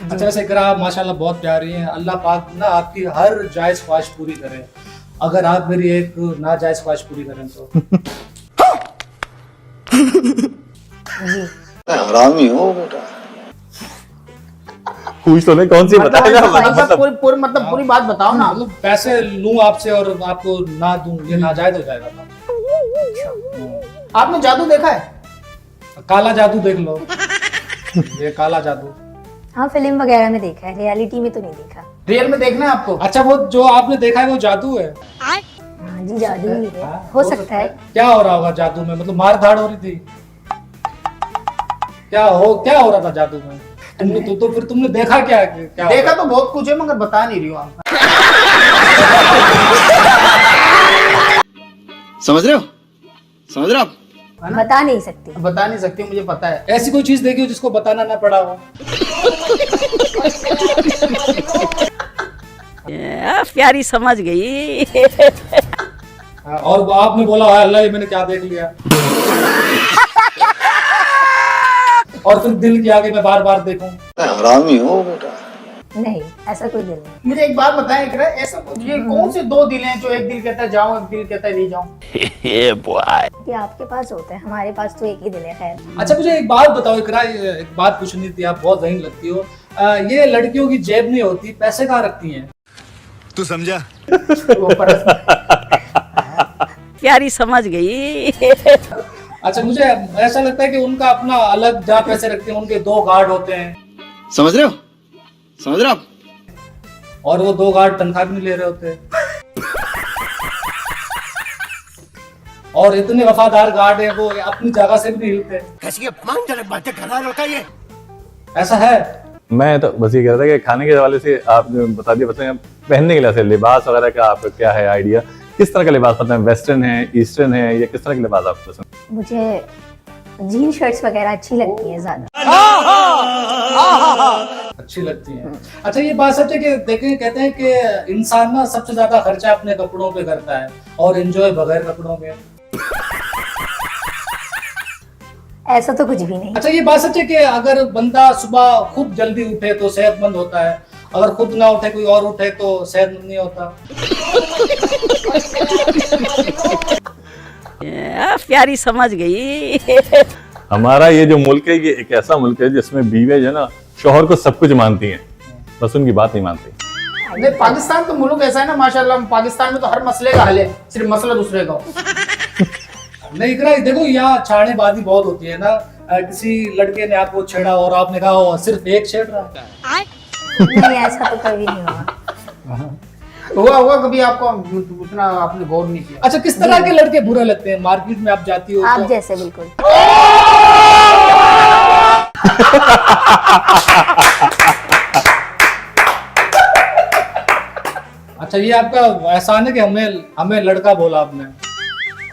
अच्छा वैसे इकरा आप माशाल्लाह बहुत प्यारी हैं, अल्लाह पाक ना आपकी हर जायज ख्वाहिश पूरी करे। अगर आप मेरी एक नाजायज ख्वाहिश पूरी करें तो जी हरामी हो बेटा। पूछ तो नहीं कौन सी बताया मतलब पूरी बात बताओ ना। मतलब पैसे लूं आपसे और आपको ना दूं, ये नाजायज हो जाएगा ना। आपने जादू देखा है? काला जादू देख लो, ये काला जादू। हाँ, फिल्म वगैरह में देखा है, रियलिटी में तो नहीं देखा। रियल में देखना है आपको? अच्छा वो जो आपने देखा है वो जादू है? हाँ जी, जादू ही है, हो सकता है। क्या हो रहा होगा जादू में? मतलब मार धाड़ हो रही थी? क्या हो रहा था जादू में? तुमने तो फिर तुमने देखा क्या देखा तो बहुत कुछ है मगर बता नहीं रही हूँ आप। समझ रहे हो? समझ रहे हो आप? बता नहीं सकती। बता नहीं सकती, मुझे पता है। ऐसी कोई चीज देखी हो जिसको बताना ना पड़ा हो? प्यारी समझ गई। और आपने बोला अल्लाह ये मैंने क्या देख लिया, और फिर दिल के आगे मैं बार बार देखूं। हरामी हो बेटा। नहीं, ऐसा कोई दिल नहीं। मुझे एक बात बताएं इकरा, ऐसा ये कौन से दो दिल हैं जो एक दिल कहता है जाऊं, एक दिल कहता है नहीं जाऊं? ये आपके पास होता है, हमारे पास तो एक ही दिल है। खैर, अच्छा मुझे एक बात बताओ इकरा, एक बात पूछनी थी, आप बहुत जहीन लगती हो। ये लड़कियों की जेब नहीं होती, पैसे कहाँ रखती हैं? तू समझा? वो प्यारी समझ गई। अच्छा मुझे ऐसा लगता है कि उनका अपना अलग जहाँ पैसे रखते हैं, उनके 2 गार्ड होते हैं, समझ रहे हो? समझ रहे हो आप? और वो 2 गार्ड तनख्वाह भी नहीं ले रहे होते। और इतने वफादार गार्ड है वो अपनी जगह से भी नहीं हिलते। कैसी अपमानजनक बातें कर रहा होता है ये? ऐसा है? मैं तो बस ये कह रहा था कि खाने के हवाले से आपने बता दिया, बस पहनने के लिए से लिबास वगैरह का आपका क्या है आइडिया? किस तरह का लिबास पसंद है? वेस्टर्न है, ईस्टर्न है, या किस तरह के लिबास आपको पसंद? मुझे जीन शर्ट्स वगैरह अच्छी लगती है ज्यादा। अच्छी लगती है। अच्छा ये बात सच है कि देखें, कहते हैं कि इंसान ना सबसे ज्यादा खर्चा अपने कपड़ों पे करता है और एंजॉय बगैर कपड़ों के। ऐसा तो कुछ भी नहीं। अच्छा ये बात सच है कि अगर बंदा सुबह खुद जल्दी उठे तो सेहतमंद होता है, अगर खुद ना उठे कोई और उठे तो सेहतमंद नहीं होता। प्यारी समझ गई। हमारा ये जो मुल्क है, ये एक ऐसा मुल्क है जिसमें बीवियां जो है ना शौहर को सब कुछ मानती हैं, बस उनकी बात नहीं मानती। नहीं, पाकिस्तान तो मुल्क ऐसा है ना माशाल्लाह, पाकिस्तान में तो हर मसले का हल है, सिर्फ मसला दूसरे का। नहीं इकरा देखो यहाँ छाड़ेबाजी बहुत होती है ना, किसी लड़के ने आपको छेड़ा और आपने कहा "ओ, सिर्फ एक छेड़ रहा है"। नहीं, ऐसा तो कभी नहीं हुआ। हुआ कभी आपको? उतना आपने गौर नहीं किया। अच्छा किस तरह के लड़के बुरे लगते हैं? मार्केट में आप जाती हो आप तो जैसे बिल्कुल। अच्छा ये आपका एहसान है कि हमें लड़का बोला आपने।